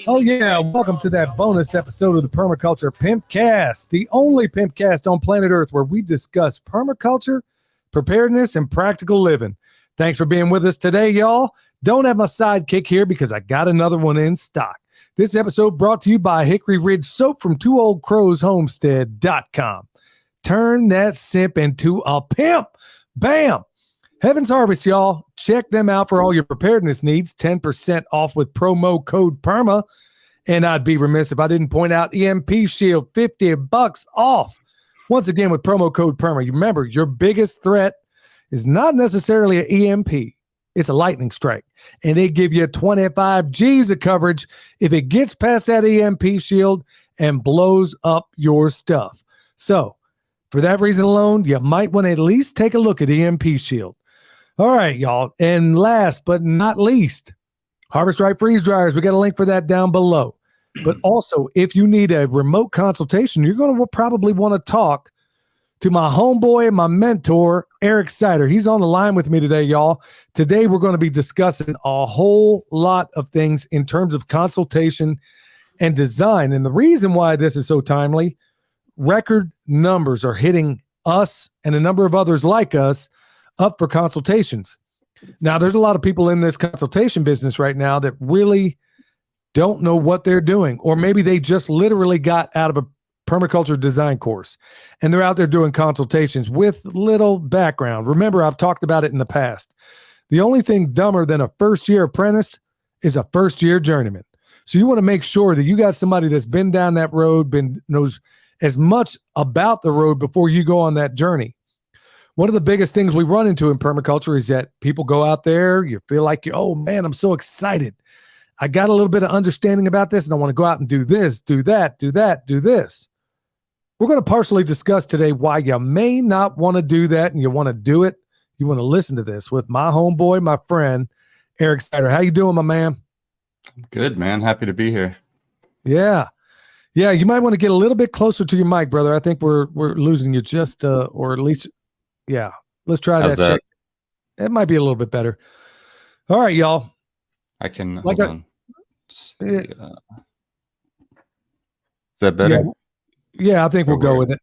Oh yeah, welcome to that bonus episode of the Permaculture PIMPcast, the only PIMPcast on planet Earth where we discuss permaculture, preparedness, and practical living. Thanks for being with us today, y'all. Don't have my sidekick here because I got another one in stock. This episode brought to you by Hickory Ridge Soap from TwoOldCrowsHomestead.com. Turn that simp into a pimp. Bam! Heaven's Harvest, y'all. Check them out for all your preparedness needs. 10% off with promo code PERMA. And I'd be remiss if I didn't point out EMP Shield, $50 off. Once again, with promo code PERMA. You remember, your biggest threat is not necessarily an EMP. It's a lightning strike. And they give you 25 G's of coverage if it gets past that EMP shield and blows up your stuff. So, for that reason alone, you might want to at least take a look at EMP Shield. All right, y'all. And last but not least, Harvest Right freeze dryers. We got a link for that down below. But also, if you need a remote consultation, you're going to probably want to talk to my homeboy and my mentor, Eric Sider. He's on the line with me today, y'all. Today, we're going to be discussing a whole lot of things in terms of consultation and design. And the reason why this is so timely, record numbers are hitting us and a number of others like us up for consultations. Now, there's a lot of people in this consultation business right now that really don't know what they're doing, or maybe they just literally got out of a permaculture design course and they're out there doing consultations with little background. Remember, I've talked about it in the past. The only thing dumber than a first-year apprentice is a first-year journeyman. So you want to make sure that you got somebody that's been down that road, knows as much about the road before you go on that journey. One of the biggest things we run into in permaculture is that people go out there, you feel like, oh man, I'm so excited. I got a little bit of understanding about this and I want to go out and do this, do that, do that, do this. We're going to partially discuss today why you may not want to do that and you want to do it. You want to listen to this with my homeboy, my friend, Eric Sider. How you doing, my man? Good, man. Happy to be here. Yeah. Yeah, you might want to get a little bit closer to your mic, brother. I think we're losing you just, or at least, yeah. Let's try that. Check. It might be a little bit better. All right, y'all. I can, hold on. Is that better? Yeah, I think we'll go with it.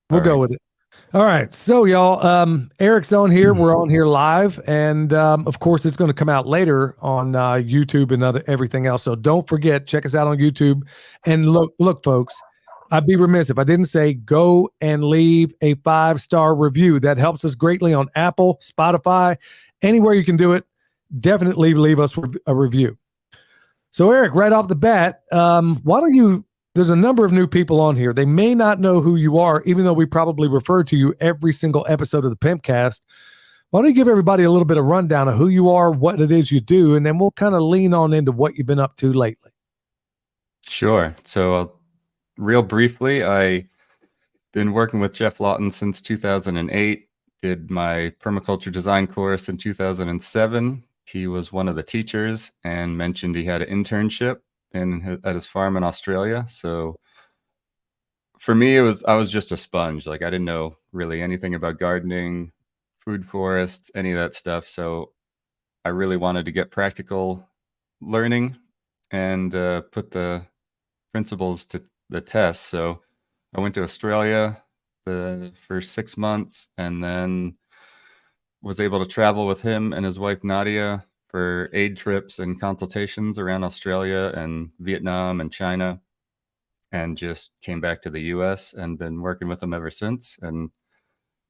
We'll go with it. All right. So, y'all, Eric's on here. We're on here live. And, of course, it's going to come out later on YouTube and everything else. So don't forget, check us out on YouTube. And look, folks, I'd be remiss if I didn't say go and leave a 5-star review. That helps us greatly on Apple, Spotify, anywhere you can do it. Definitely leave us a review. So, Eric, right off the bat, why don't you... There's a number of new people on here. They may not know who you are, even though we probably refer to you every single episode of the PIMPcast. Why don't you give everybody a little bit of rundown of who you are, what it is you do, and then we'll kind of lean on into what you've been up to lately. Sure. So real briefly, I've been working with Jeff Lawton since 2008, did my permaculture design course in 2007. He was one of the teachers and mentioned he had an internship at his farm in Australia. So for me, I was just a sponge. Like I didn't know really anything about gardening, food forests, any of that stuff. So I really wanted to get practical learning and put the principles to the test. So I went to Australia for 6 months and then was able to travel with him and his wife, Nadia, for aid trips and consultations around Australia and Vietnam and China, and just came back to the US and been working with them ever since, and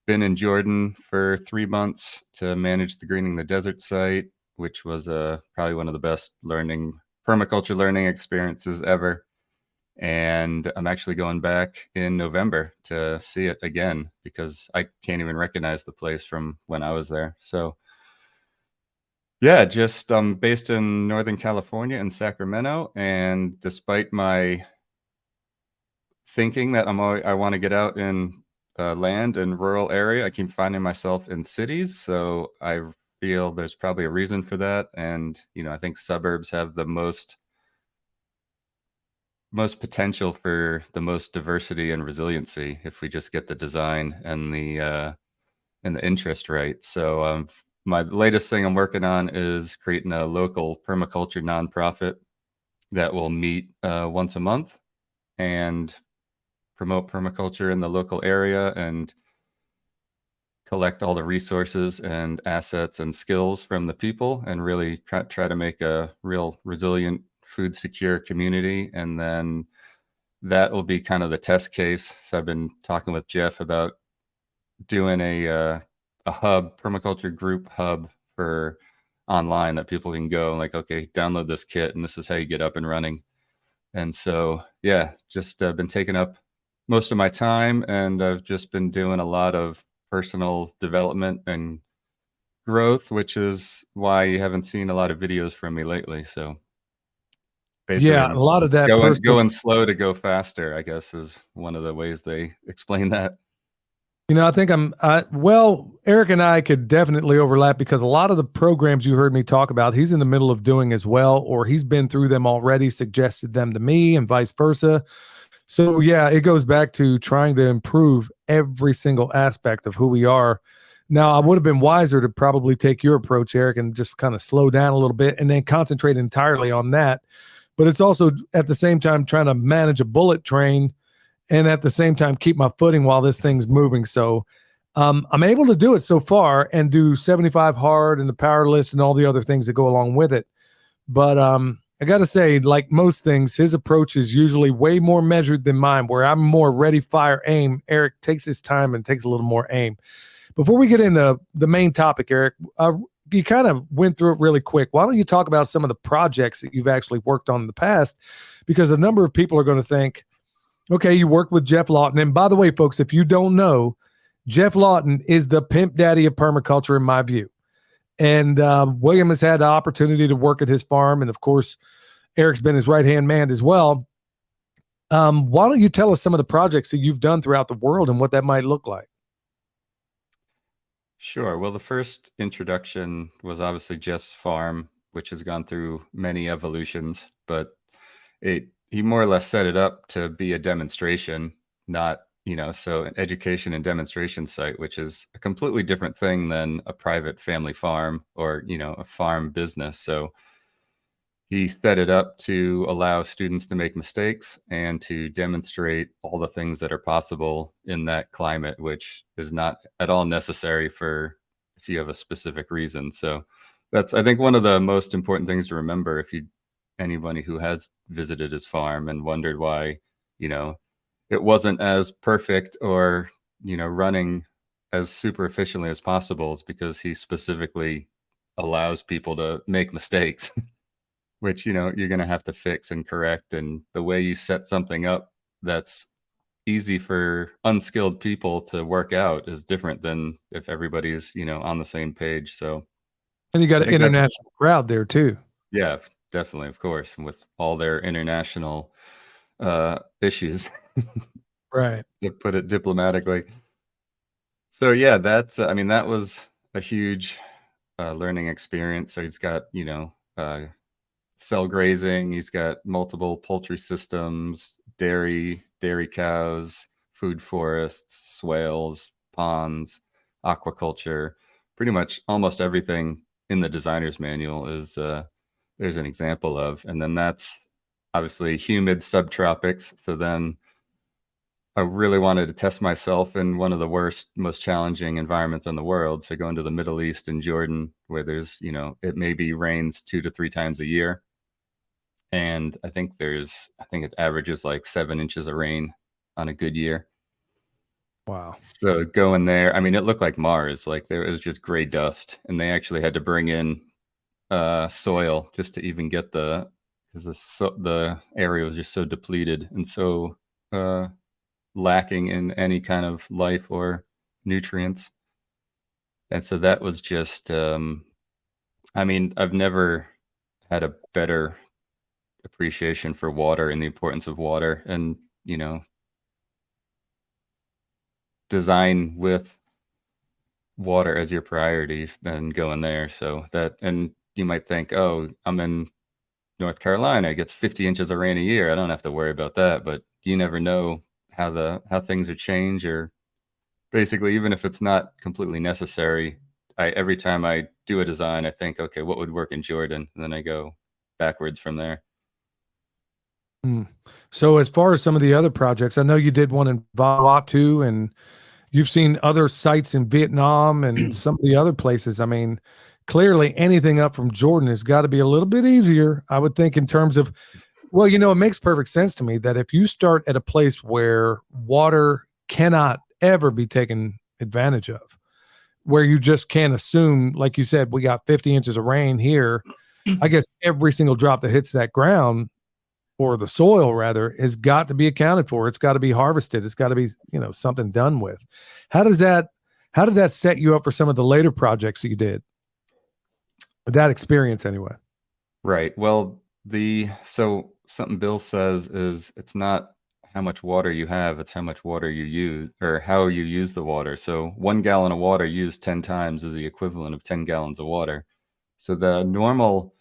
been in Jordan for 3 months to manage the Greening the Desert site, which was probably one of the best permaculture learning experiences ever. And I'm actually going back in November to see it again because I can't even recognize the place from when I was there. So yeah, just based in Northern California in Sacramento. And despite my thinking that I want to get out in land and rural area, I keep finding myself in cities. So I feel there's probably a reason for that. And, I think suburbs have the most potential for the most diversity and resiliency if we just get the design and the interest right. So my latest thing I'm working on is creating a local permaculture nonprofit that will meet once a month and promote permaculture in the local area and collect all the resources and assets and skills from the people and really try to make a real resilient, food secure community. And then that will be kind of the test case. So I've been talking with Jeff about doing a hub, permaculture group hub for online that people can go and like, okay, download this kit and this is how you get up and running. And so, yeah, just been taking up most of my time, and I've just been doing a lot of personal development and growth, which is why you haven't seen a lot of videos from me lately. So basically, Yeah, a I'm lot of that going personal. going slow to go faster, I guess, is one of the ways they explain that. I think well, Eric and I could definitely overlap because a lot of the programs you heard me talk about, he's in the middle of doing as well, or he's been through them already, suggested them to me, and vice versa. So, yeah, it goes back to trying to improve every single aspect of who we are. Now, I would have been wiser to probably take your approach, Eric, and just kind of slow down a little bit and then concentrate entirely on that. But it's also at the same time trying to manage a bullet train and at the same time keep my footing while this thing's moving. So I'm able to do it so far and do 75 hard and the power list and all the other things that go along with it. But I got to say, like most things, his approach is usually way more measured than mine, where I'm more ready, fire, aim. Eric takes his time and takes a little more aim. Before we get into the main topic, Eric, you kind of went through it really quick. Why don't you talk about some of the projects that you've actually worked on in the past? Because a number of people are going to think, okay, you worked with Jeff Lawton. And by the way, folks, if you don't know, Jeff Lawton is the pimp daddy of permaculture in my view. And William has had the opportunity to work at his farm. And of course, Eric's been his right-hand man as well. Why don't you tell us some of the projects that you've done throughout the world and what that might look like? Sure. Well, the first introduction was obviously Jeff's farm, which has gone through many evolutions, but he more or less set it up to be a demonstration, not, so an education and demonstration site, which is a completely different thing than a private family farm or, a farm business. So he set it up to allow students to make mistakes and to demonstrate all the things that are possible in that climate, which is not at all necessary for if you have a specific reason. So that's, I think, one of the most important things to remember if anybody who has visited his farm and wondered why, it wasn't as perfect or, running as super efficiently as possible is because he specifically allows people to make mistakes. Which, you're going to have to fix and correct. And the way you set something up that's easy for unskilled people to work out is different than if everybody's, on the same page. So And you got I an think that's, international crowd there too. yeah, definitely, of course, and with all their international issues, Right. to put it diplomatically. So yeah, I mean, that was a huge learning experience. So he's got, cell grazing. He's got multiple poultry systems, dairy cows, food forests, swales, ponds, aquaculture. Pretty much almost everything in the designer's manual is there's an example of. And then that's obviously humid subtropics. So then I really wanted to test myself in one of the worst, most challenging environments in the world. So going to the Middle East and Jordan, where there's, it maybe rains 2 to 3 times a year. And I think it averages like 7 inches of rain on a good year. Wow. So going there, I mean, it looked like Mars. Like it was just gray dust, and they actually had to bring in soil just to even get because the area was just so depleted and so lacking in any kind of life or nutrients. And so that was just, I mean, I've never had a better appreciation for water and the importance of water, and design with water as your priority than going there. So that, and you might think, oh, I'm in North Carolina, it gets 50 inches of rain a year, I don't have to worry about that. But you never know how things are changed, or basically, even if it's not completely necessary, every time I do a design, I think, okay, what would work in Jordan? And then I go backwards from there. So as far as some of the other projects, I know you did one in Vanuatu, and you've seen other sites in Vietnam and some of the other places. I mean, clearly anything up from Jordan has got to be a little bit easier, I would think, in terms of, well, it makes perfect sense to me that if you start at a place where water cannot ever be taken advantage of, where you just can't assume, like you said, we got 50 inches of rain here. I guess every single drop that hits that ground, or the soil rather, has got to be accounted for. It's got to be harvested. It's got to be, something done with. How did that set you up for some of the later projects that you did? That experience anyway. Right. Well, so something Bill says is it's not how much water you have, it's how much water you use or how you use the water. So 1 gallon of water used 10 times is the equivalent of 10 gallons of water. So the normal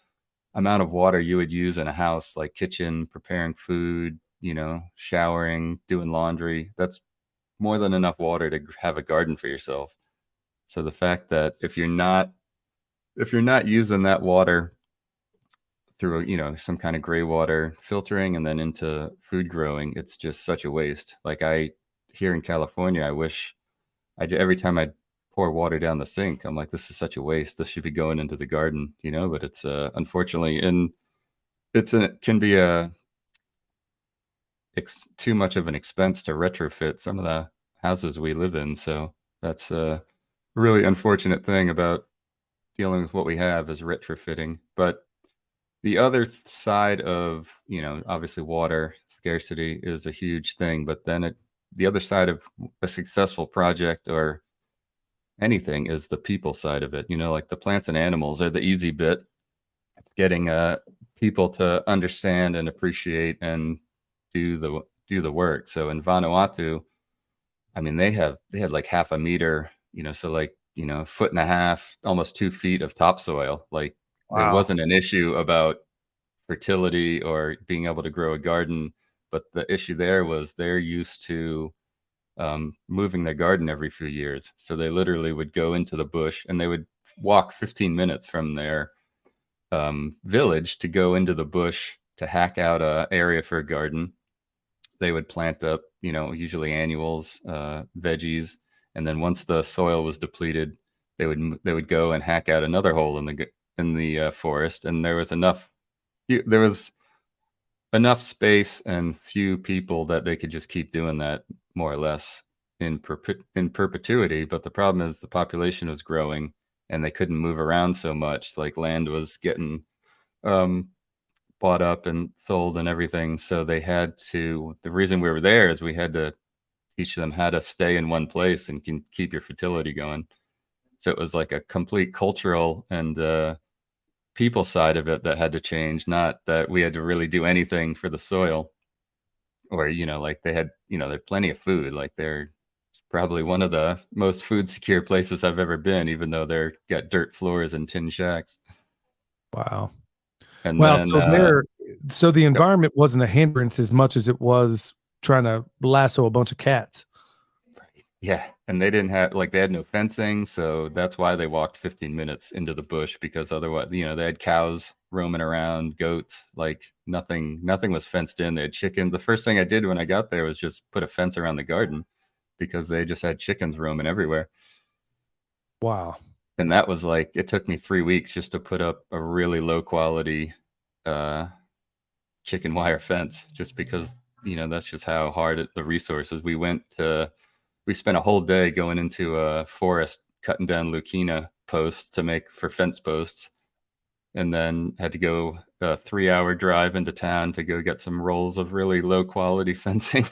amount of water you would use in a house, like kitchen, preparing food, showering, doing laundry, that's more than enough water to have a garden for yourself. So the fact that if you're not using that water through some kind of gray water filtering and then into food growing, it's just such a waste. Like here in California, I wish every time I pour water down the sink, I'm like, this is such a waste. This should be going into the garden, but it's unfortunately, it can be too much of an expense to retrofit some of the houses we live in. So that's a really unfortunate thing about dealing with what we have is retrofitting. But the other side of, obviously water scarcity is a huge thing, but then the other side of a successful project or anything is the people side of it. Like the plants and animals are the easy bit. Getting people to understand and appreciate and do the work. So in Vanuatu, I mean, they had like half a meter, so like, 1.5 feet, almost 2 feet of topsoil. Like Wow. It wasn't an issue about fertility or being able to grow a garden, but the issue there was they're used to moving their garden every few years. So they literally would go into the bush and they would walk 15 minutes from their village to go into the bush to hack out an area for a garden. They would plant up, usually annuals, veggies. And then once the soil was depleted, they would go and hack out another hole in the forest. And there was enough space and few people that they could just keep doing that more or less in perpetuity. But the problem is the population was growing and they couldn't move around so much. Like land was getting bought up and sold and everything. So the reason we were there is we had to teach them how to stay in one place and can keep your fertility going. So it was like a complete cultural and people side of it that had to change, not that we had to really do anything for the soil or, like they had plenty of food. Like they're probably one of the most food secure places I've ever been, even though they're got dirt floors and tin shacks. Wow. And well, then, so the environment wasn't a hindrance as much as it was trying to lasso a bunch of cats. Yeah. And they had no fencing. So that's why they walked 15 minutes into the bush, because otherwise, they had cows roaming around, goats, like nothing was fenced in. They had chickens. The first thing I did when I got there was just put a fence around the garden because they just had chickens roaming everywhere. Wow. And that was like, it took me 3 weeks just to put up a really low quality chicken wire fence, just because, that's just how hard the resources. We spent a whole day going into a forest, cutting down Lucina posts to make for fence posts. And then had to go a 3-hour drive into town to go get some rolls of really low quality fencing.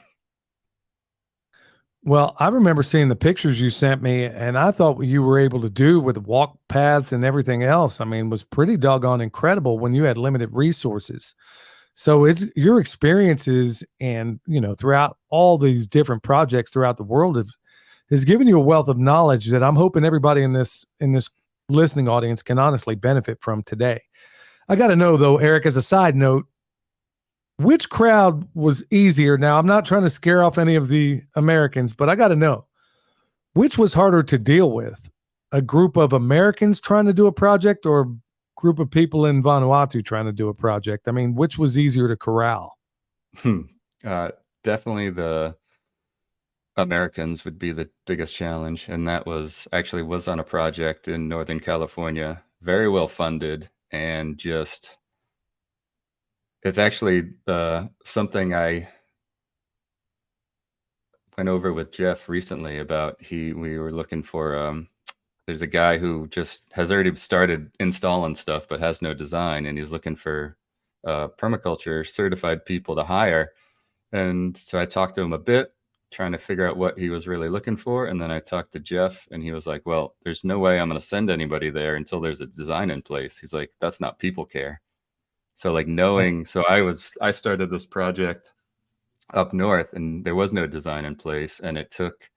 Well, I remember seeing the pictures you sent me, and I thought what you were able to do with walk paths and everything else, I mean, was pretty doggone incredible when you had limited resources. So it's your experiences and, throughout all these different projects throughout the world has given you a wealth of knowledge that I'm hoping everybody in this listening audience can honestly benefit from today. I got to know though, Eric, as a side note, which crowd was easier? Now, I'm not trying to scare off any of the Americans, but I got to know, which was harder to deal with? a group of Americans trying to do a project or a group of people in Vanuatu trying to do a project? I mean, which was easier to corral? uh, Definitely the Americans would be the biggest challenge, and that was on a project in Northern California, very well funded, and just it's actually something I went over with Jeff recently about. We were looking for there's a guy who just has already started installing stuff but has no design, and he's looking for permaculture certified people to hire. And so I talked to him a bit, trying to figure out what he was really looking for. And then I talked to Jeff, and he was like, well, there's no way I'm going to send anybody there until there's a design in place. He's like, that's not people care. So like I started this project up north, and there was no design in place, and it took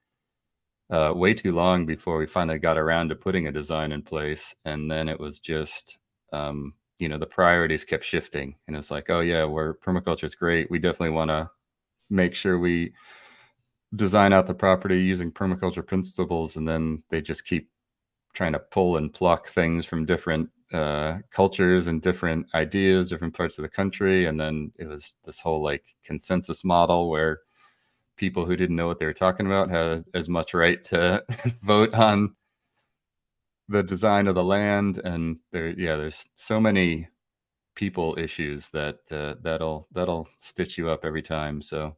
way too long before we finally got around to putting a design in place. And then it was just the priorities kept shifting, and it's like, oh yeah, permaculture is great, we definitely want to make sure we design out the property using permaculture principles, and then they just keep trying to pull and pluck things from different cultures and different ideas, different parts of the country. And then it was this whole like consensus model where people who didn't know what they were talking about had as much right to vote on the design of the land. And there's so many people issues that that'll stitch you up every time. So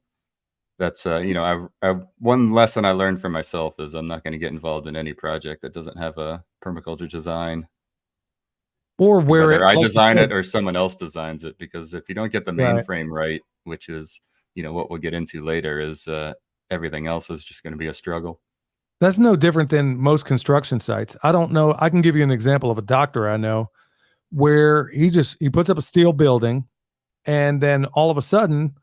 that's one lesson I learned for myself is I'm not going to get involved in any project that doesn't have a permaculture design, Or whether I like design it or someone else designs it. Because if you don't get the right. mainframe right, which is what we'll get into later, is everything else is just going to be a struggle. That's no different than most construction sites. I don't know. I can give you an example of a doctor I know where he puts up a steel building, and then all of a sudden,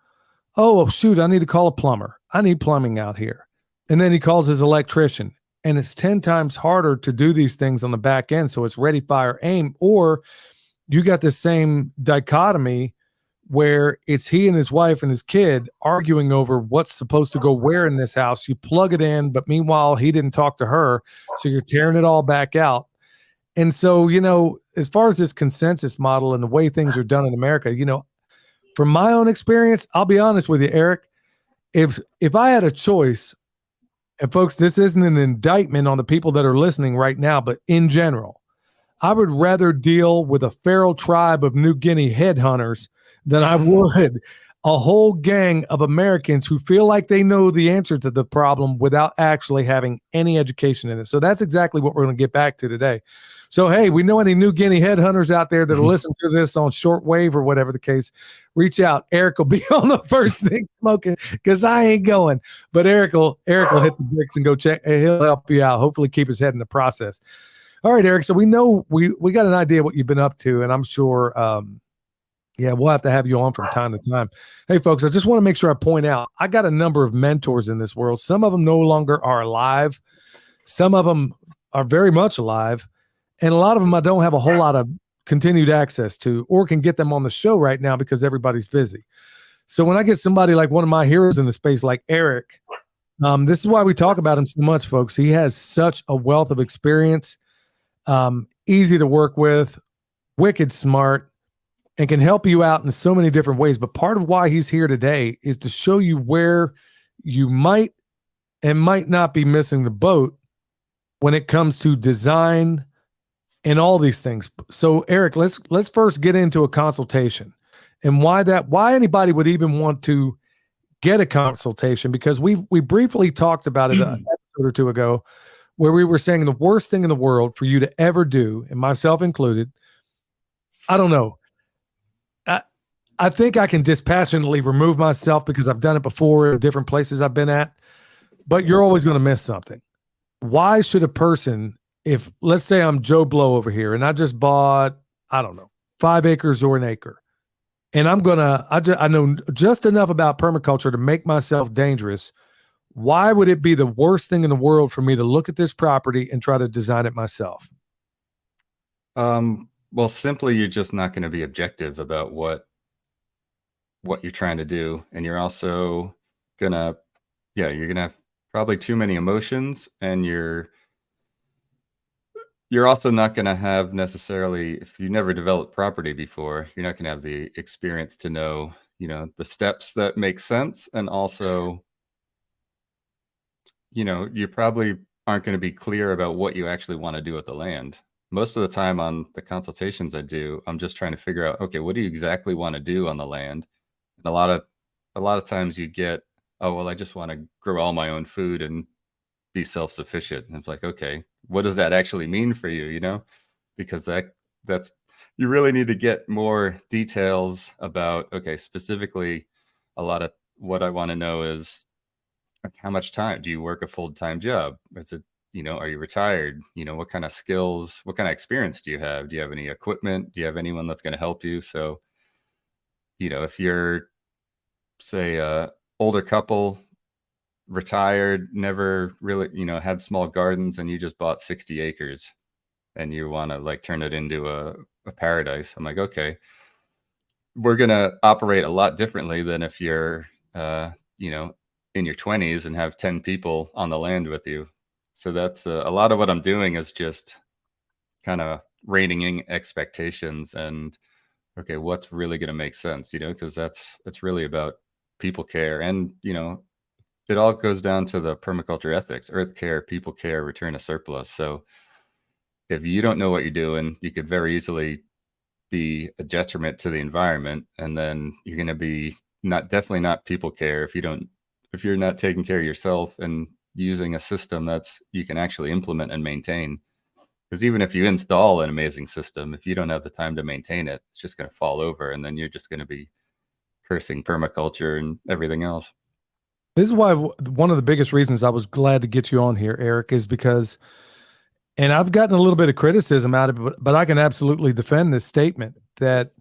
oh shoot, I need to call a plumber. I need plumbing out here. And then he calls his electrician, and it's 10 times harder to do these things on the back end. So it's ready, fire, aim. Or you got this same dichotomy where it's he and his wife and his kid arguing over what's supposed to go where in this house. You plug it in, but meanwhile, he didn't talk to her. So you're tearing it all back out. And so, as far as this consensus model and the way things are done in America, from my own experience, I'll be honest with you, Eric, if I had a choice, and folks, this isn't an indictment on the people that are listening right now, but in general, I would rather deal with a feral tribe of New Guinea headhunters than I would a whole gang of Americans who feel like they know the answer to the problem without actually having any education in it. So that's exactly what we're going to get back to today. So, hey, we know any New Guinea headhunters out there that are listening to this on shortwave or whatever the case, reach out. Eric will be on the first thing smoking because I ain't going. But Eric will hit the bricks and go check. He'll help you out. Hopefully keep his head in the process. All right, Eric. So we know we got an idea what you've been up to, and I'm sure we'll have to have you on from time to time. Hey, folks, I just want to make sure I point out, I got a number of mentors in this world. Some of them no longer are alive. Some of them are very much alive. And a lot of them I don't have a whole lot of continued access to or can get them on the show right now because everybody's busy. So when I get somebody like one of my heroes in the space like Eric, this is why we talk about him so much, folks. He has such a wealth of experience, easy to work with, wicked smart, and can help you out in so many different ways. But part of why he's here today is to show you where you might and might not be missing the boat when it comes to design and all these things. So Eric, let's first get into a consultation and why anybody would even want to get a consultation, because we briefly talked about it an episode or two ago where we were saying the worst thing in the world for you to ever do, and myself included, I don't know. I think I can dispassionately remove myself because I've done it before in different places I've been at, but you're always going to miss something. Why should a person, if let's say I'm Joe Blow over here and I just bought, I don't know, 5 acres or an acre, and I know just enough about permaculture to make myself dangerous. Why would it be the worst thing in the world for me to look at this property and try to design it myself? Well, simply, you're just not going to be objective about what you're trying to do. And you're also gonna, you're going to have probably too many emotions, and you're, you're also not going to have necessarily, if you never developed property before, you're not going to have the experience to know, the steps that make sense. And also, you probably aren't going to be clear about what you actually want to do with the land. Most of the time on the consultations I do, I'm just trying to figure out, okay, what do you exactly want to do on the land? And a lot of times you get, oh, well, I just want to grow all my own food and be self-sufficient. And it's like, okay, what does that actually mean for you? Because that's you really need to get more details about, okay, specifically a lot of what I want to know is how much time do you work a full-time job? Is it, are you retired? What kind of skills, what kind of experience do you have? Do you have any equipment? Do you have anyone that's going to help you? So, if you're, say, a older couple, retired, never really, had small gardens, and you just bought 60 acres and you want to like turn it into a paradise. I'm like, okay, we're going to operate a lot differently than if you're, in your 20s and have 10 people on the land with you. So that's a lot of what I'm doing is just kind of reining in expectations and, okay, what's really going to make sense, because it's really about people care. And, it all goes down to the permaculture ethics: earth care, people care, return a surplus. So if you don't know what you're doing, you could very easily be a detriment to the environment. And then you're going to be definitely not people care if you're not taking care of yourself and using a system that's you can actually implement and maintain. Because even if you install an amazing system, if you don't have the time to maintain it, it's just going to fall over. And then you're just going to be cursing permaculture and everything else. This is why one of the biggest reasons I was glad to get you on here, Eric, is because, and I've gotten a little bit of criticism out of it, but I can absolutely defend this statement that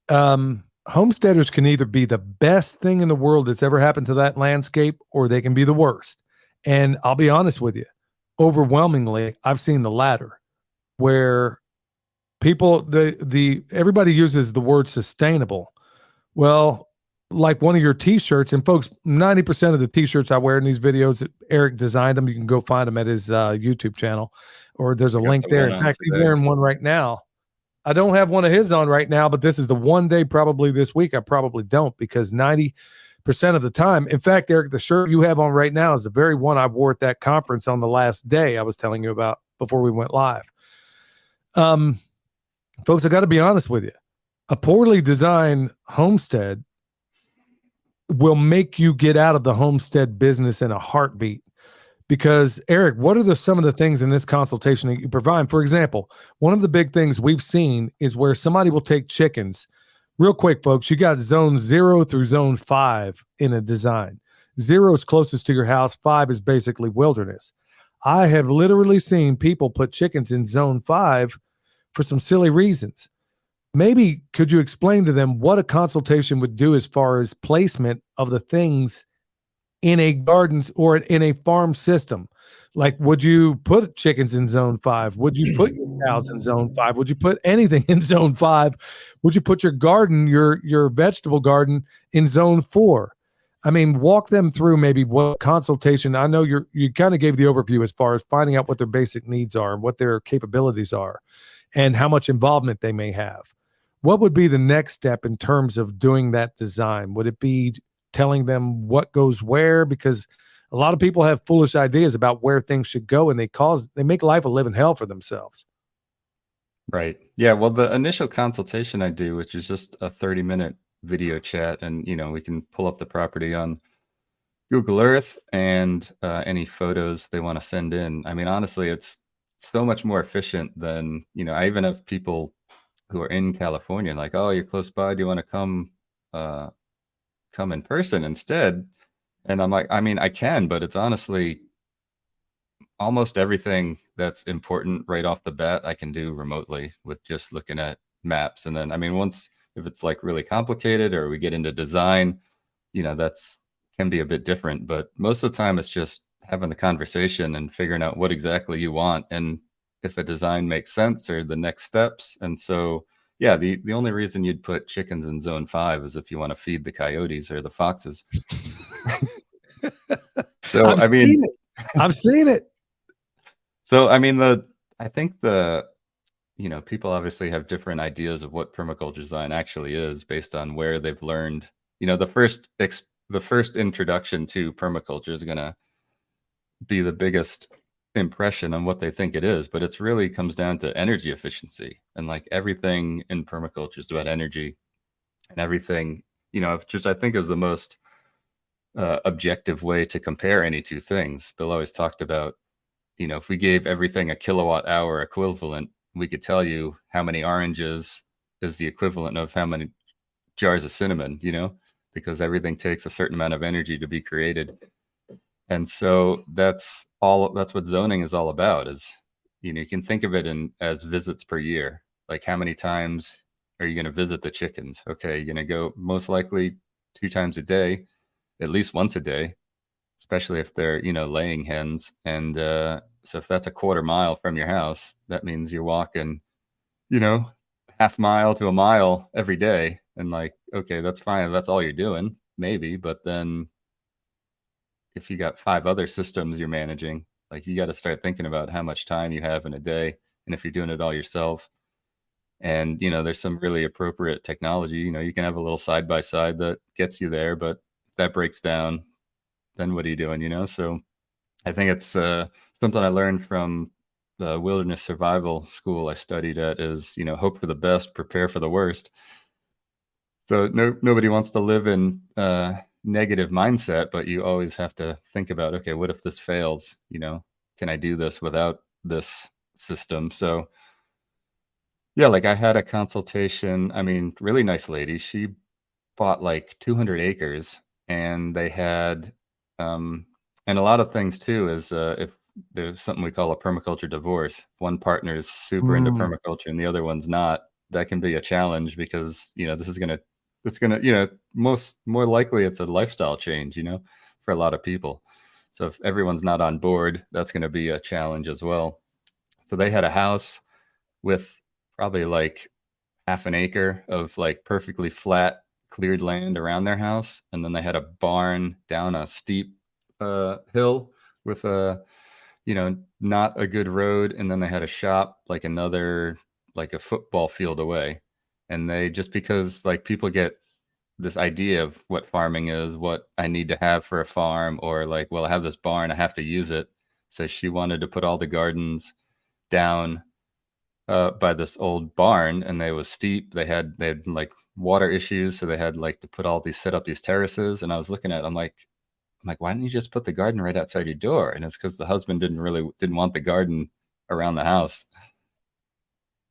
homesteaders can either be the best thing in the world that's ever happened to that landscape, or they can be the worst. And I'll be honest with you, overwhelmingly, I've seen the latter, where people, everybody uses the word sustainable. Well, like one of your t-shirts, and folks, 90% of the t-shirts I wear in these videos, Eric designed them. You can go find them at his YouTube channel, or there's a link there. In fact, he's wearing one right now. I don't have one of his on right now, but this is the one day probably this week I probably don't, because 90% of the time, in fact, Eric, the shirt you have on right now is the very one I wore at that conference on the last day I was telling you about before we went live. Folks, I got to be honest with you. A poorly designed homestead will make you get out of the homestead business in a heartbeat. Because, Eric, what are some of the things in this consultation that you provide? For example, one of the big things we've seen is where somebody will take chickens. Real quick, folks, you got zone 0 through zone 5 in a design. 0 is closest to your house. 5 is basically wilderness. I have literally seen people put chickens in zone 5 for some silly reasons. Maybe could you explain to them what a consultation would do as far as placement of the things in a garden or in a farm system? Like, would you put chickens in zone 5? Would you put your cows in zone 5? Would you put anything in zone 5? Would you put your garden, your vegetable garden, in zone 4? I mean, walk them through maybe what consultation. I know you kind of gave the overview as far as finding out what their basic needs are and what their capabilities are and how much involvement they may have. What would be the next step in terms of doing that design? Would it be telling them what goes where? Because a lot of people have foolish ideas about where things should go, and they make life a living hell for themselves. Right. Yeah. Well, the initial consultation I do, which is just a 30-minute video chat, and we can pull up the property on Google Earth and any photos they want to send in. I mean, honestly, it's so much more efficient than, I even have people who are in California like, oh, you're close by, do you want to come in person instead? And I'm like, I mean, I can, but it's honestly almost everything that's important right off the bat I can do remotely with just looking at maps. And then, I mean, if it's like really complicated or we get into design, that's can be a bit different, but most of the time it's just having the conversation and figuring out what exactly you want and if a design makes sense or the next steps. And so, yeah, the only reason you'd put chickens in zone 5 is if you want to feed the coyotes or the foxes. So, I've seen it. So, I mean, I think people obviously have different ideas of what permaculture design actually is based on where they've learned. The first introduction to permaculture is going to be the biggest impression on what they think it is, but it's really comes down to energy efficiency, and like everything in permaculture is about energy, and everything, just I think is the most objective way to compare any two things. Bill always talked about, if we gave everything a kilowatt hour equivalent, we could tell you how many oranges is the equivalent of how many jars of cinnamon, because everything takes a certain amount of energy to be created. And so that's what zoning is all about is, you can think of it as visits per year. Like how many times are you going to visit the chickens? Okay, you're going to go most likely 2 times a day, at least once a day, especially if they're, laying hens. And so if that's a quarter mile from your house, that means you're walking, you know, half mile to a mile every day. And like, okay, that's fine. If that's all you're doing, maybe. But then if you got 5 other systems you're managing, like you got to start thinking about how much time you have in a day. And if you're doing it all yourself, and, there's some really appropriate technology, you can have a little side by side that gets you there, but if that breaks down, then what are you doing, So I think it's something I learned from the wilderness survival school I studied at is, hope for the best, prepare for the worst. So nobody wants to live in negative mindset, but you always have to think about, okay, what if this fails? Can I do this without this system? So yeah, like I had a consultation. I mean, really nice lady. She bought like 200 acres, and they had, and a lot of things too is if there's something we call a permaculture divorce. One partner is super into Mm, permaculture and the other one's not. That can be a challenge because it's gonna more likely it's a lifestyle change, for a lot of people. So if everyone's not on board, that's going to be a challenge as well. So they had a house with probably like half an acre of like perfectly flat cleared land around their house, and then they had a barn down a steep hill with a not a good road, and then they had a shop like like a football field away. And they, just because like people get this idea of what farming is, what I need to have for a farm, or like, well, I have this barn, I have to use it. So she wanted to put all the gardens down by this old barn, and they was steep. They had like water issues, so they had like to set up these terraces. And I was looking at it, I'm like, why didn't you just put the garden right outside your door? And it's because the husband didn't want the garden around the house.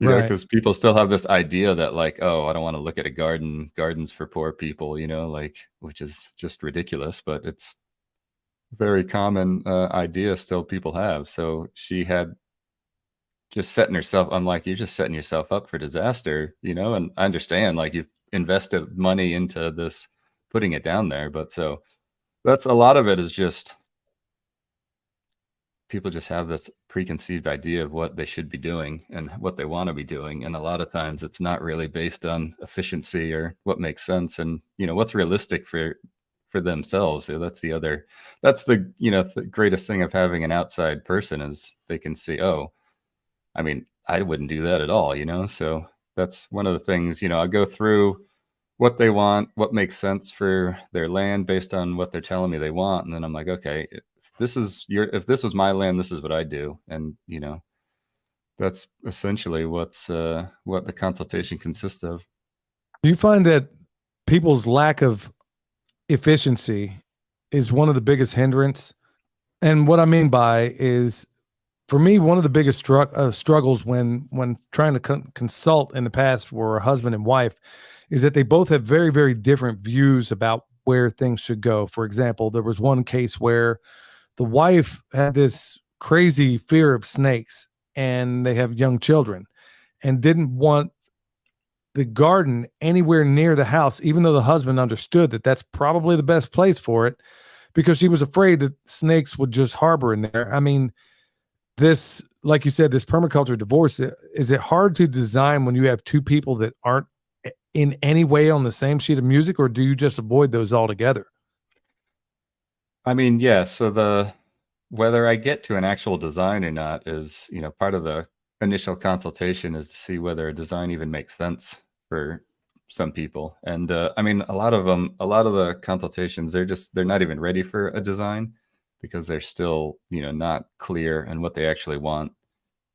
right. Because people still have this idea that like, oh, I don't want to look at a garden. Gardens for poor people, like, which is just ridiculous, but it's very common idea still people have. So she had just setting herself. I'm like, you're just setting yourself up for disaster, And I understand, like, you've invested money into this, putting it down there, but so that's a lot of it is just people just have this preconceived idea of what they should be doing and what they want to be doing, and a lot of times it's not really based on efficiency or what makes sense and what's realistic for themselves. So that's the greatest thing of having an outside person is they can see, oh, I mean, I wouldn't do that at all, so that's one of the things. I go through what they want, what makes sense for their land based on what they're telling me they want. And then I'm like, okay, if this was my land, this is what I do. And, that's essentially what the consultation consists of. Do you find that people's lack of efficiency is one of the biggest hindrance? And what I mean by is, for me, one of the biggest struggles when trying to consult in the past for a husband and wife is that they both have very, very different views about where things should go. For example, there was one case where the wife had this crazy fear of snakes, and they have young children, and didn't want the garden anywhere near the house, even though the husband understood that that's probably the best place for it, because she was afraid that snakes would just harbor in there. I mean, this, like you said, this permaculture divorce, is it hard to design when you have two people that aren't in any way on the same sheet of music, or do you just avoid those altogether? I mean, yeah. So whether I get to an actual design or not is, part of the initial consultation is to see whether a design even makes sense for some people. And I mean, a lot of the consultations, they're not even ready for a design because they're still, not clear in what they actually want.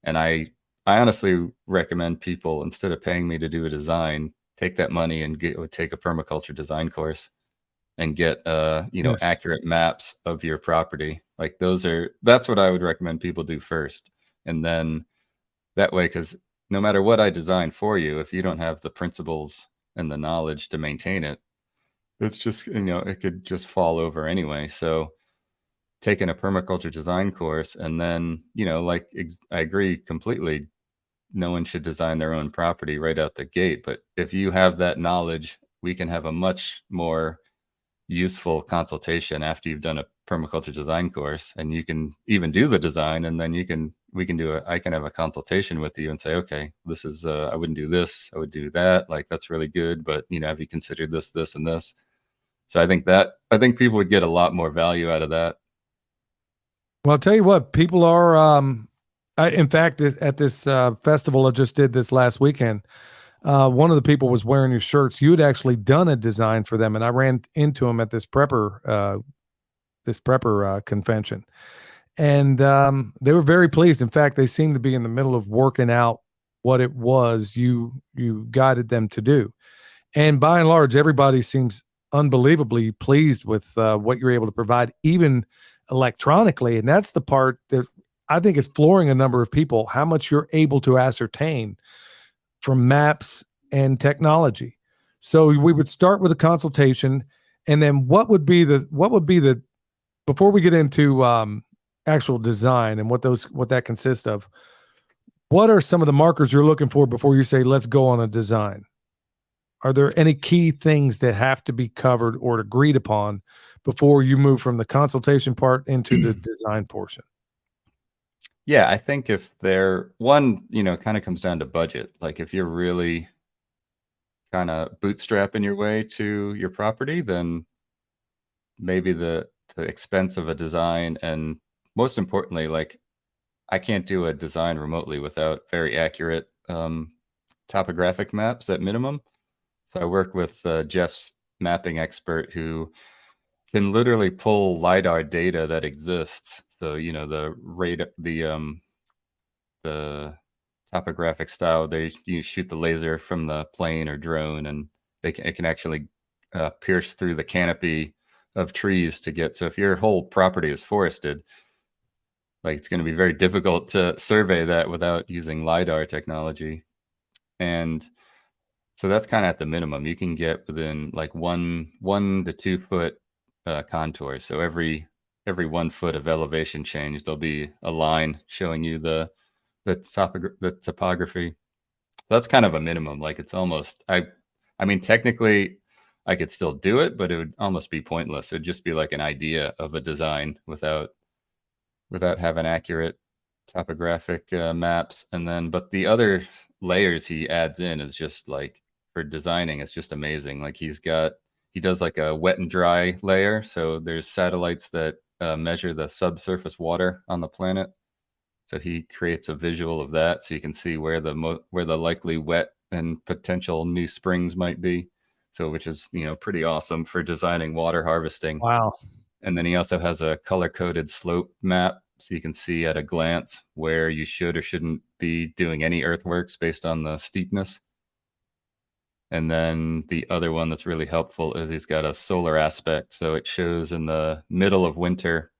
And I honestly recommend people, instead of paying me to do a design, take that money and take a permaculture design course and get Yes. accurate maps of your property. Like that's what I would recommend people do first. And then that way, because no matter what I design for you, if you don't have the principles and the knowledge to maintain it, it's just, it could just fall over anyway. So taking a permaculture design course, and then, I agree completely. No one should design their own property right out the gate. But if you have that knowledge, we can have a much more useful consultation after you've done a permaculture design course, and you can even do the design, and then I can have a consultation with you and say, okay, this is I wouldn't do this, I would do that, like that's really good, but have you considered this and this? So I think people would get a lot more value out of that. Well, I'll tell you what, people are in fact, at this festival I just did this last weekend, one of the people was wearing your shirts. You had actually done a design for them, and I ran into him at this prepper convention, and they were very pleased. In fact, they seemed to be in the middle of working out what it was you guided them to do, and by and large, everybody seems unbelievably pleased with what you're able to provide, even electronically. And that's the part that I think is flooring a number of people, how much you're able to ascertain from maps and technology. So we would start with a consultation, and then what would be the before we get into actual design and what that consists of, what are some of the markers you're looking for before you say let's go on a design? Are there any key things that have to be covered or agreed upon before you move from the consultation part into the design portion? Yeah, I think if they're one, kind of comes down to budget. Like if you're really kind of bootstrapping your way to your property, then maybe the expense of a design, and most importantly, like I can't do a design remotely without very accurate topographic maps at minimum. So I work with Jeff's mapping expert, who can literally pull LiDAR data that exists. So, the topographic style, you shoot the laser from the plane or drone, and it can actually pierce through the canopy of trees to get. So if your whole property is forested, like it's going to be very difficult to survey that without using LiDAR technology. And so that's kind of at the minimum. You can get within like 1 to 2 foot contour. So every 1 foot of elevation change, there'll be a line showing you the topography. That's kind of a minimum. Like it's almost, I mean, technically I could still do it, but it would almost be pointless. It'd just be like an idea of a design without having accurate topographic maps. And then, but the other layers he adds in is just like, for designing, it's just amazing. Like he does like a wet and dry layer. So there's satellites that measure the subsurface water on the planet. So he creates a visual of that, so you can see where the likely wet and potential new springs might be. So, which is pretty awesome for designing water harvesting. Wow. And then he also has a color-coded slope map, so you can see at a glance where you should or shouldn't be doing any earthworks based on the steepness. And then the other one that's really helpful is he's got a solar aspect, so it shows in the middle of winter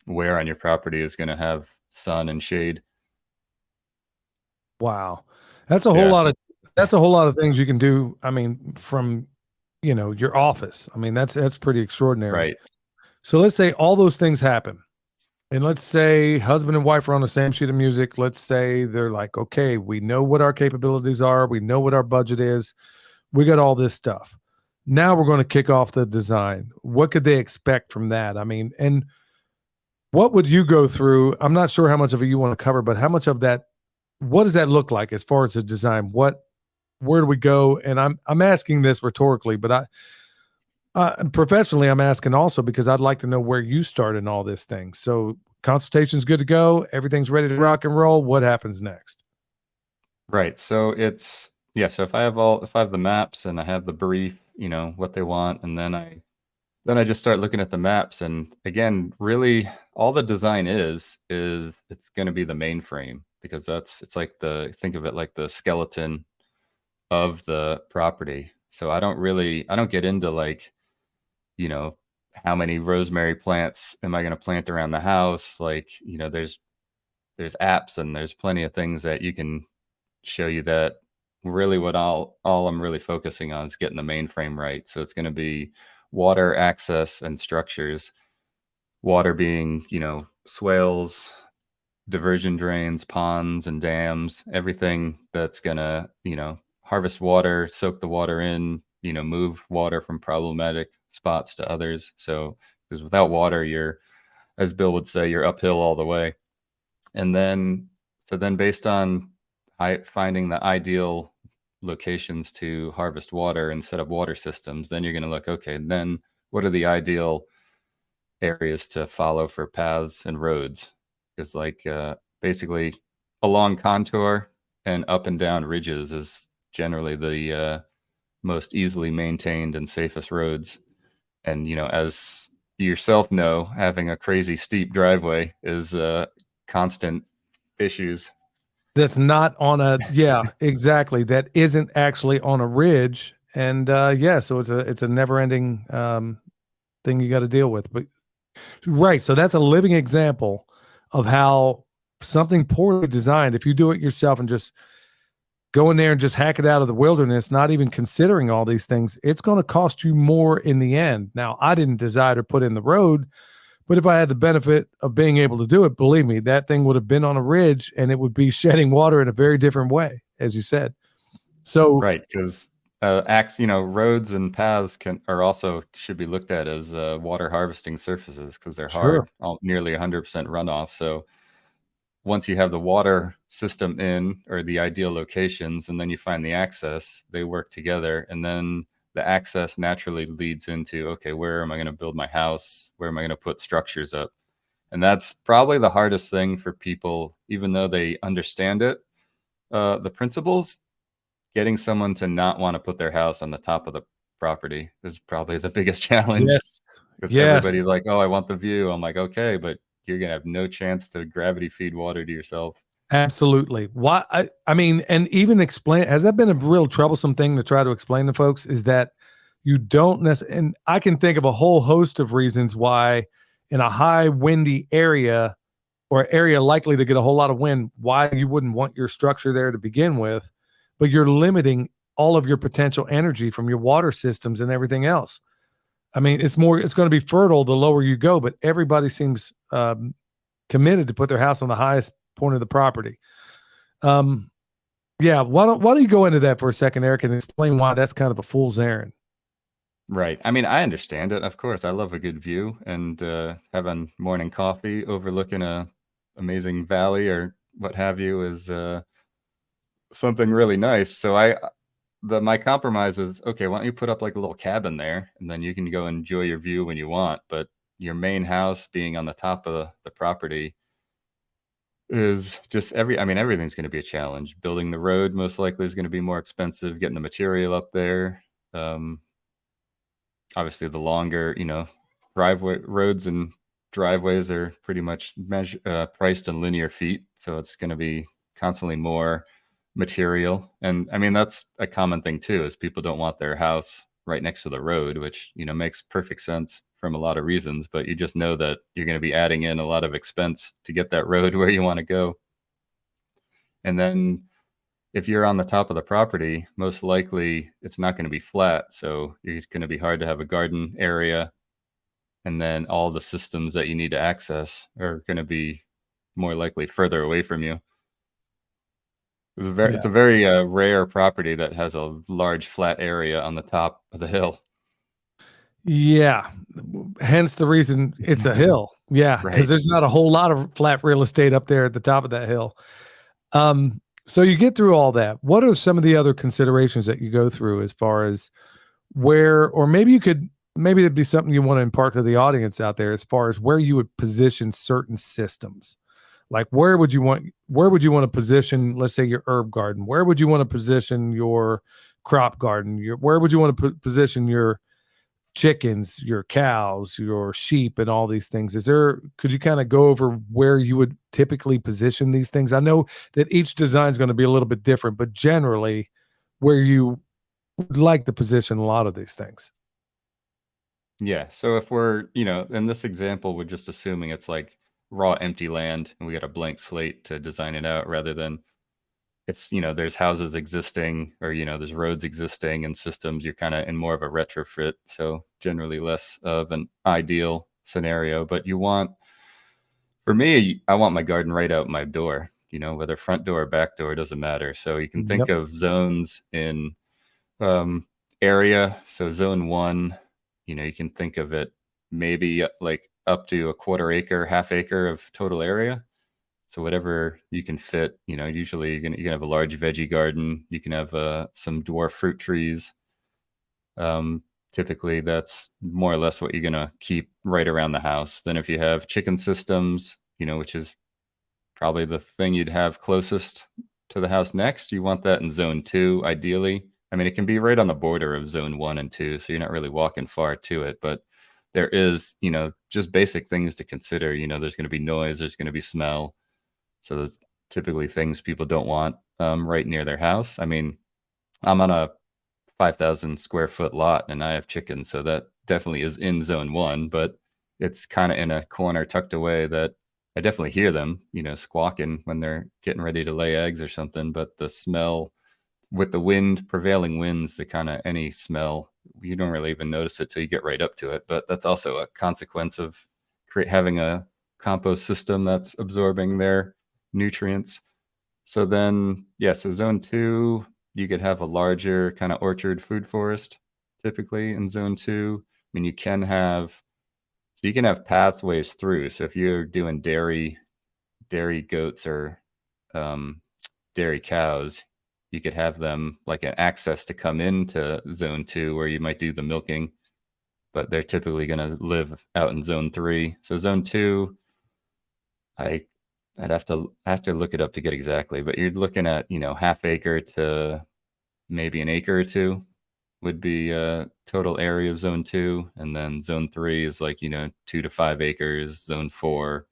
where on your property is going to have sun and shade. Wow. That's a whole lot of things you can do. I mean, from, your office. I mean, that's pretty extraordinary. Right. So let's say all those things happen. And let's say husband and wife are on the same sheet of music. Let's say they're like, okay, we know what our capabilities are. We know what our budget is. We got all this stuff. Now we're going to kick off the design. What could they expect from that? I mean, and what would you go through? I'm not sure how much of it you want to cover, but how much of that, what does that look like as far as the design? Where do we go? And I'm asking this rhetorically, but professionally, I'm asking also because I'd like to know where you start in all this thing. So consultation's good to go. Everything's ready to rock and roll. What happens next? Right. So so if I have the maps and I have the brief, what they want, and then I just start looking at the maps, and again, really all the design is it's going to be the mainframe, because it's like think of it like the skeleton of the property. So I don't get into like, you know, how many rosemary plants am I going to plant around the house? Like, there's apps and there's plenty of things that you can show you that. Really what all I'm really focusing on is getting the mainframe right. So it's going to be water access and structures, water being, swales, diversion drains, ponds and dams, everything that's going to, harvest water, soak the water in, move water from problematic spots to others. So, because without water, as Bill would say, you're uphill all the way. And then based on finding the ideal locations to harvest water and set up water systems, then you're going to look, okay, then what are the ideal areas to follow for paths and roads? Because basically along contour and up and down ridges is generally the most easily maintained and safest roads. And, as you yourself know, having a crazy steep driveway is constant issues. That's not on yeah, exactly. That isn't actually on a ridge. And yeah, so it's a never ending thing you got to deal with. But right. So that's a living example of how something poorly designed, if you do it yourself and just go in there and just hack it out of the wilderness, not even considering all these things, it's going to cost you more in the end. Now, I didn't decide or put in the road, but if I had the benefit of being able to do it, believe me, that thing would have been on a ridge and it would be shedding water in a very different way, as you said. So right, because roads and paths should be looked at as water harvesting surfaces, because they're sure. nearly 100% runoff. So once you have the water system in, or the ideal locations, and then you find the access, they work together. And then the access naturally leads into, okay, where am I going to build my house? Where am I going to put structures up? And that's probably the hardest thing for people, even though they understand it, the principles. Getting someone to not want to put their house on the top of the property is probably the biggest challenge. Yes. Because Yes. everybody's like, oh, I want the view. I'm like, okay, but you're going to have no chance to gravity feed water to yourself. Absolutely. Why? I mean, and even explain, has that been a real troublesome thing to try to explain to folks, is that you don't necessarily, and I can think of a whole host of reasons why in a high windy area or area likely to get a whole lot of wind, why you wouldn't want your structure there to begin with, but you're limiting all of your potential energy from your water systems and everything else. I mean, it's going to be fertile the lower you go, but everybody seems committed to put their house on the highest point of the property. Yeah. Why don't you go into that for a second, Eric, and explain why that's kind of a fool's errand? Right. I mean, I understand it. Of course, I love a good view, and having morning coffee overlooking a amazing valley or what have you is something really nice. So my compromise is, okay, why don't you put up like a little cabin there, and then you can go enjoy your view when you want. But your main house being on the top of the property is just everything's going to be a challenge. Building the road most likely is going to be more expensive. Getting the material up there, obviously the longer, driveway roads and driveways are pretty much priced in linear feet, so it's going to be constantly more material. And I mean, that's a common thing too, is people don't want their house right next to the road, which makes perfect sense from a lot of reasons, but you just know that you're going to be adding in a lot of expense to get that road where you want to go. And then if you're on the top of the property, most likely it's not going to be flat, so it's going to be hard to have a garden area. And then all the systems that you need to access are going to be more likely further away from you. It's a very rare property that has a large flat area on the top of the hill. Yeah. Hence the reason it's a hill. Yeah. Because there's not a whole lot of flat real estate up there at the top of that hill. So you get through all that. What are some of the other considerations that you go through as far as where, or maybe it'd be something you want to impart to the audience out there as far as where you would position certain systems? Like where would you want to position, let's say, your herb garden? Where would you want to position your crop garden? Where would you want to position your chickens, your cows, your sheep, and all these things? Could you kind of go over where you would typically position these things? I know that each design is going to be a little bit different, but generally where you would like to position a lot of these things. Yeah. So if we're, in this example, we're just assuming it's like raw empty land and we got a blank slate to design it out, rather than if, there's houses existing or, there's roads existing and systems, you're kind of in more of a retrofit. So generally less of an ideal scenario, but for me, I want my garden right out my door, whether front door or back door, doesn't matter. So you can think of zones in area. So zone 1, you can think of it maybe like up to a quarter acre, half acre of total area. So whatever you can fit, usually you can have a large veggie garden. You can have some dwarf fruit trees. Typically that's more or less what you're going to keep right around the house. Then if you have chicken systems, which is probably the thing you'd have closest to the house next, you want that in zone 2, ideally. I mean, it can be right on the border of zone 1 and 2, so you're not really walking far to it, but there is, just basic things to consider. There's going to be noise, there's going to be smell. So there's typically things people don't want right near their house. I mean, I'm on a 5,000 square foot lot and I have chickens, so that definitely is in zone 1, but it's kind of in a corner tucked away that I definitely hear them, squawking when they're getting ready to lay eggs or something. But the smell with the prevailing winds, the kind of any smell, you don't really even notice it till you get right up to it. But that's also a consequence of having a compost system that's absorbing their nutrients. So then, so zone 2, you could have a larger kind of orchard food forest typically in zone 2. I mean, you can have pathways through. So if you're doing dairy goats or dairy cows, you could have them like an access to come into zone 2 where you might do the milking, but they're typically going to live out in zone 3. So zone 2, I'd have to look it up to get exactly, but you're looking at, half acre to maybe an acre or two would be total area of zone 2. And then zone 3 is like, 2 to 5 acres. Zone 4,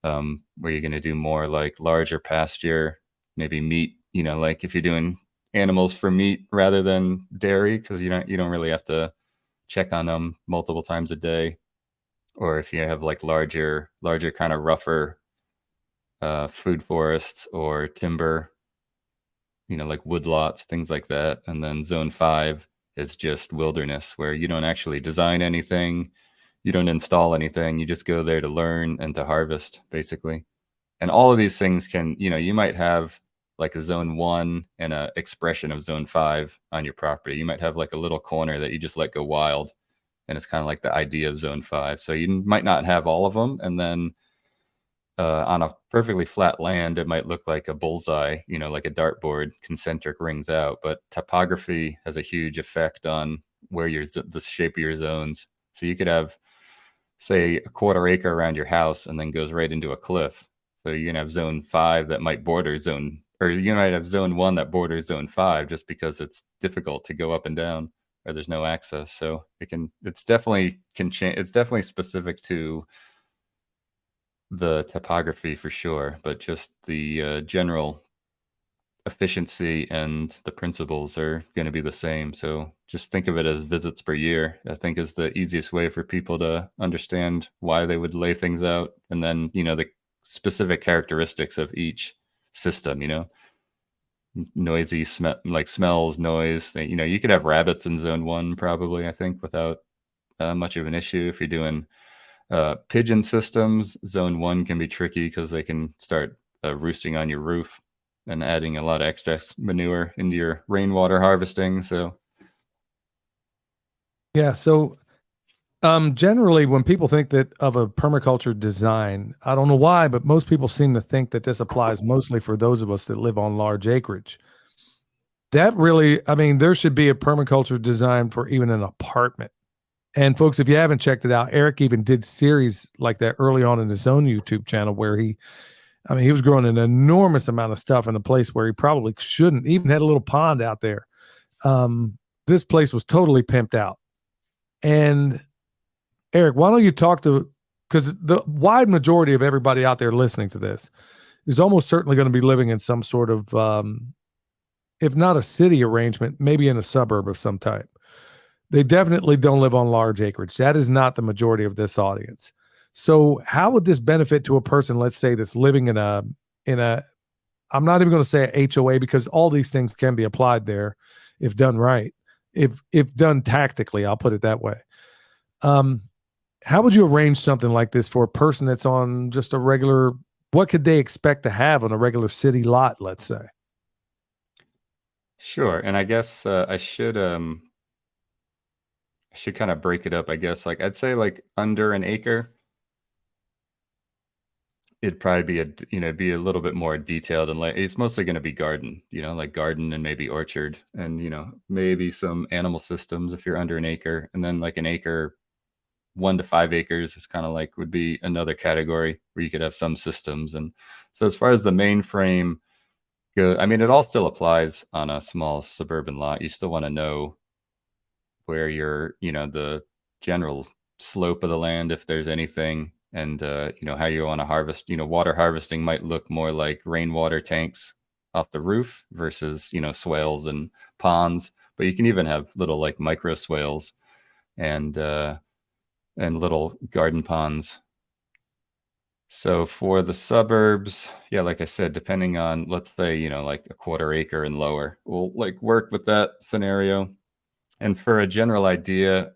where you're going to do more like larger pasture, maybe meat, like if you're doing animals for meat rather than dairy, because you don't really have to check on them multiple times a day. Or if you have like larger kind of rougher food forests or timber, like woodlots, things like that. And then zone 5 is just wilderness, where you don't actually design anything, you don't install anything, you just go there to learn and to harvest, basically. And all of these things can, you might have like a zone 1 and a expression of zone 5 on your property. You might have like a little corner that you just let go wild, and it's kind of like the idea of zone 5. So you might not have all of them, and then on a perfectly flat land, it might look like a bullseye, like a dartboard, concentric rings out. But topography has a huge effect on where the shape of your zones. So you could have, say, a quarter acre around your house and then goes right into a cliff. So you're gonna have zone 5 that might border zone, or you might have zone 1 that borders zone 5, just because it's difficult to go up and down, or there's no access. So it's definitely can change. It's definitely specific to the topography for sure, but just the general efficiency and the principles are going to be the same. So just think of it as visits per year, I think, is the easiest way for people to understand why they would lay things out. And then, the specific characteristics of each system, noisy smells, noise, you could have rabbits in zone 1 probably, I think, without much of an issue. If you're doing pigeon systems, zone 1 can be tricky because they can start roosting on your roof and adding a lot of extra manure into your rainwater harvesting. So yeah, so generally when people think that of a permaculture design, I don't know why, but most people seem to think that this applies mostly for those of us that live on large acreage. That really, I mean, there should be a permaculture design for even an apartment. And folks, if you haven't checked it out, Eric even did series like that early on in his own YouTube channel where he I mean, he was growing an enormous amount of stuff in a place where he probably shouldn't. Even had a little pond out there. This place was totally pimped out. And Eric, why don't you talk to, because the wide majority of everybody out there listening to this is almost certainly going to be living in some sort of, if not a city arrangement, maybe in a suburb of some type. They definitely don't live on large acreage. That is not the majority of this audience. So how would this benefit to a person, let's say, that's living in a, I'm not even going to say a HOA, because all these things can be applied there if done right, if done tactically, I'll put it that way. How would you arrange something like this for a person that's on just a regular, what could they expect to have on a regular city lot, let's say? Sure. And I guess I should kind of break it up, I guess. Like I'd say like under an acre, it'd probably be a little bit more detailed, and like it's mostly going to be garden, like garden and maybe orchard, and maybe some animal systems if you're under an acre. And then like an acre, 1 to 5 acres is kind of like would be another category where you could have some systems. And so as far as the main frame go, I mean, it all still applies on a small suburban lot. You still want to know where the general slope of the land, if there's anything, and how you want to harvest. Water harvesting might look more like rainwater tanks off the roof versus swales and ponds, but you can even have little like micro swales and little garden ponds. So for the suburbs, yeah, like I said, depending on, let's say, like a 1/4 acre and lower, we'll like work with that scenario. And for a general idea,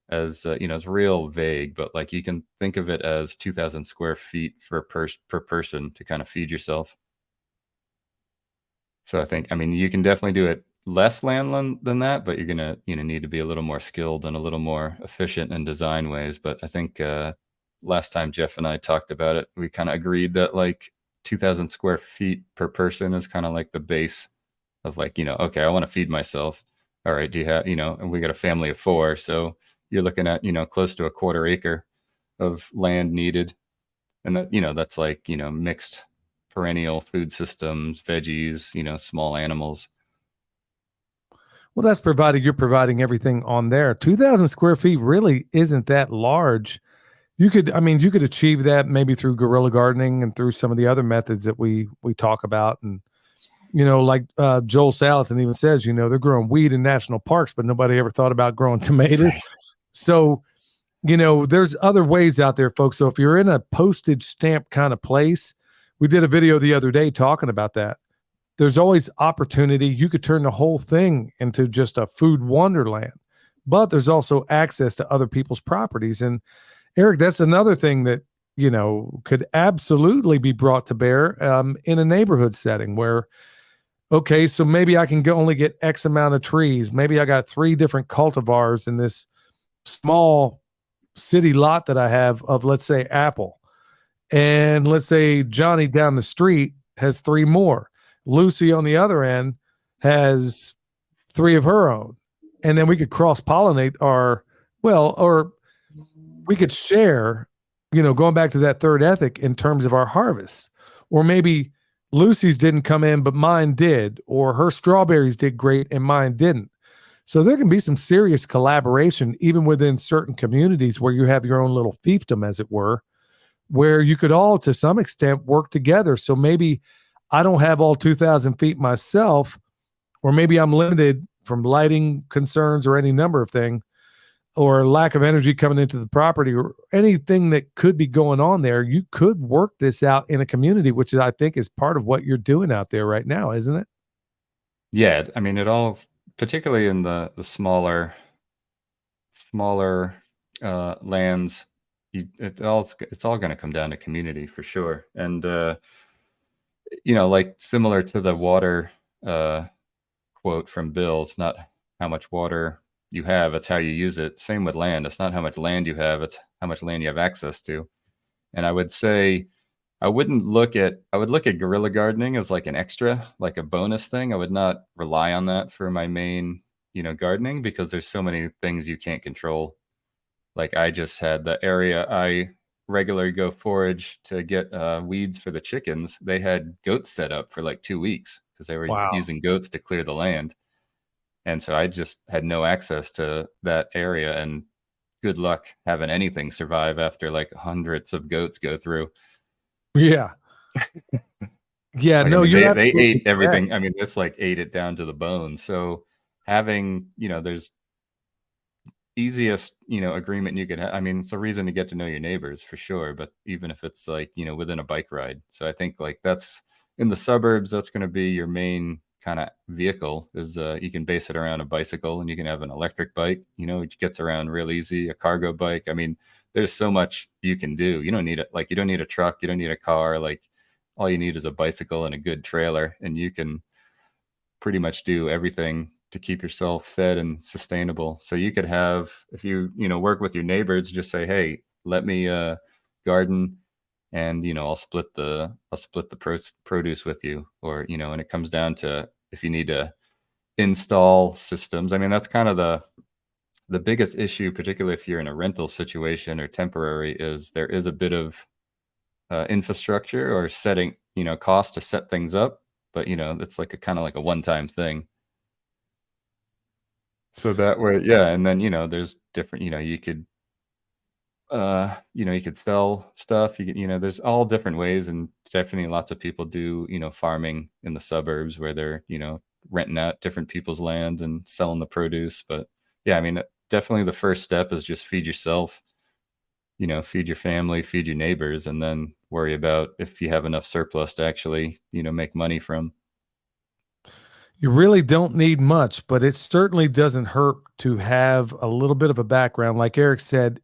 as it's real vague, but like you can think of it as 2,000 square feet per person to kind of feed yourself. So I mean, you can definitely do it less land than that, but you're gonna need to be a little more skilled and a little more efficient in design ways. But I think last time Jeff and I talked about it, we kind of agreed that like 2,000 square feet per person is kind of like the base of like, okay, I want to feed myself. All right, do you have, and we got a family of 4, so you're looking at, close to a 1/4 acre of land needed. And that, that's like, mixed perennial food systems, veggies, small animals. Well, that's provided you're providing everything on there. 2,000 square feet really isn't that large. You could achieve that maybe through guerrilla gardening and through some of the other methods that we talk about. And, like Joel Salatin even says, they're growing weed in national parks, but nobody ever thought about growing tomatoes. Right. So, there's other ways out there, folks. So if you're in a postage stamp kind of place, we did a video the other day talking about that. There's always opportunity. You could turn the whole thing into just a food wonderland, but there's also access to other people's properties. And Eric, that's another thing that, could absolutely be brought to bear in a neighborhood setting where, okay, so maybe I can only get X amount of trees. Maybe I got 3 different cultivars in this small city lot that I have of, let's say, apple. And let's say Johnny down the street has 3 more. Lucy on the other end has 3 of her own. And then we could cross-pollinate or we could share, going back to that third ethic in terms of our harvests. Or maybe Lucy's didn't come in, but mine did. Or her strawberries did great and mine didn't. So there can be some serious collaboration even within certain communities where you have your own little fiefdom, as it were, where you could all, to some extent, work together. So maybe I don't have all 2,000 feet myself, or maybe I'm limited from lighting concerns or any number of things, or lack of energy coming into the property, or anything that could be going on there. You could work this out in a community, which I think is part of what you're doing out there right now, isn't it? Yeah, I mean, it all, particularly in the smaller lands, it's all going to come down to community for sure. And like similar to the water quote from Bill, it's not how much water you have, it's how you use it. Same with land. It's not how much land you have, it's how much land you have access to. And I would say I would look at guerrilla gardening as like an extra, like a bonus thing. I would not rely on that for my main, gardening, because there's so many things you can't control. Like I just had the area I regularly go forage to get weeds for the chickens, they had goats set up for like 2 weeks because they were Wow. using goats to clear the land. And so I just had no access to that area, and good luck having anything survive after like hundreds of goats go through. Yeah. Yeah. Like, I No, mean, you're they absolutely ate correct. everything. I mean, this like ate it down to the bone. So having, there's easiest, agreement you could have. I mean, it's a reason to get to know your neighbors for sure, but even if it's like, within a bike ride. So I think like that's in the suburbs, that's going to be your main kind of vehicle is you can base it around a bicycle, and you can have an electric bike, which gets around real easy, a cargo bike. I mean, there's so much you can do. You don't need it. Like, you don't need a truck. You don't need a car. Like, all you need is a bicycle and a good trailer, and you can pretty much do everything to keep yourself fed and sustainable. So you could have, if you work with your neighbors, just say, hey, let me garden, and I'll split the produce with you. Or, and it comes down to if you need to install systems. I mean, that's kind of the biggest issue, particularly if you're in a rental situation or temporary, is there is a bit of infrastructure or setting, cost to set things up, but it's like a kind of like a one-time thing. So that way, yeah, and then there's different, you could sell stuff. There's all different ways, and definitely lots of people do, farming in the suburbs where they're, renting out different people's lands and selling the produce. But yeah, I mean, definitely the first step is just feed yourself, feed your family, feed your neighbors, and then worry about if you have enough surplus to actually, make money from. You really don't need much, but it certainly doesn't hurt to have a little bit of a background. Like Eric said,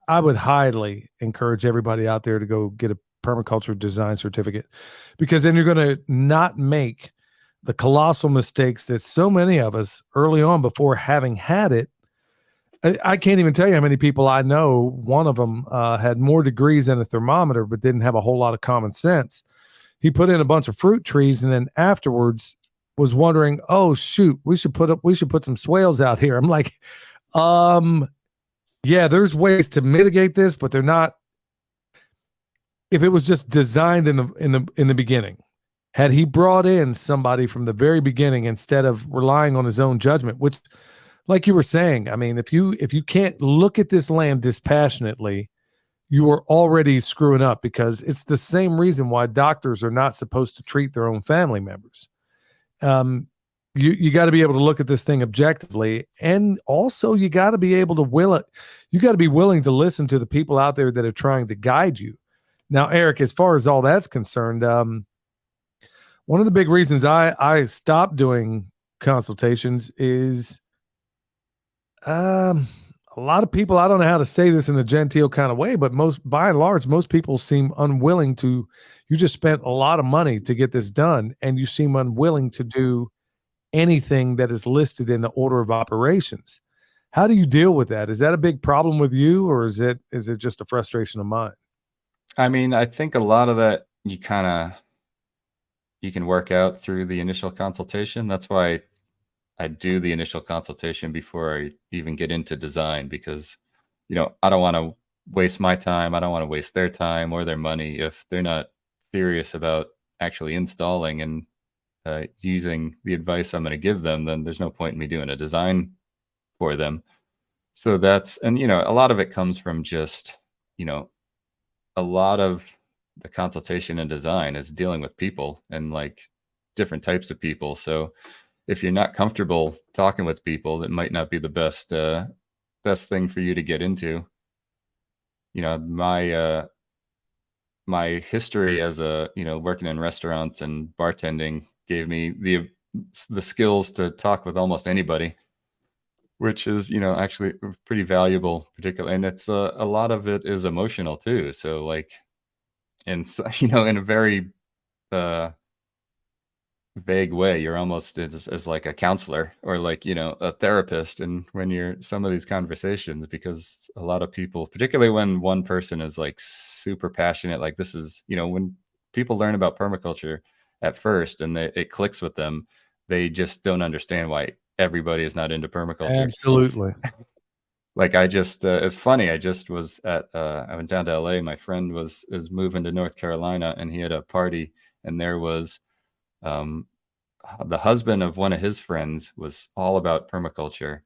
I would highly encourage everybody out there to go get a permaculture design certificate, because then you're going to not make the colossal mistakes that so many of us early on, before having had it. I can't even tell you how many people I know. One of them had more degrees than a thermometer, but didn't have a whole lot of common sense. He put in a bunch of fruit trees, and then afterwards was wondering, oh shoot, we should put some swales out here. I'm like, um, yeah, there's ways to mitigate this, but they're not. If it was just designed in the beginning, had he brought in somebody from the very beginning instead of relying on his own judgment, which, like you were saying, I mean, if you can't look at this land dispassionately, you are already screwing up, because it's the same reason why doctors are not supposed to treat their own family members. Um, you got to be able to look at this thing objectively, and also you got to be able to will it. You got to be willing to listen to the people out there that are trying to guide you. Now, Eric, as far as all that's concerned, one of the big reasons I stopped doing consultations is um, a lot of people, I don't know how to say this in a genteel kind of way, but by and large, most people seem unwilling to. You just spent a lot of money to get this done, and you seem unwilling to do anything that is listed in the order of operations. How do you deal with that? Is that a big problem with you, or is it just a frustration of mine? I mean, I think a lot of that you can work out through the initial consultation. That's why I do the initial consultation before I even get into design, because I don't want to waste my time. I don't want to waste their time or their money if they're not serious about actually installing and using the advice I'm going to give them. Then there's no point in me doing a design for them. So and a lot of it comes from just, a lot of the consultation and design is dealing with people and like different types of people. So if you're not comfortable talking with people, that might not be the best thing for you to get into. My history as working in restaurants and bartending gave me the skills to talk with almost anybody, which is actually pretty valuable, particularly. And it's a lot of it is emotional too. So like, and so, in a very vague way, you're almost as like a counselor or like a therapist. And when you're some of these conversations, because a lot of people, particularly when one person is like super passionate, like this is when people learn about permaculture at first and it clicks with them, they just don't understand why everybody is not into permaculture. Absolutely. like I just it's funny. I just was at I went down to LA. My friend is moving to North Carolina, and he had a party, and there was um, the husband of one of his friends was all about permaculture,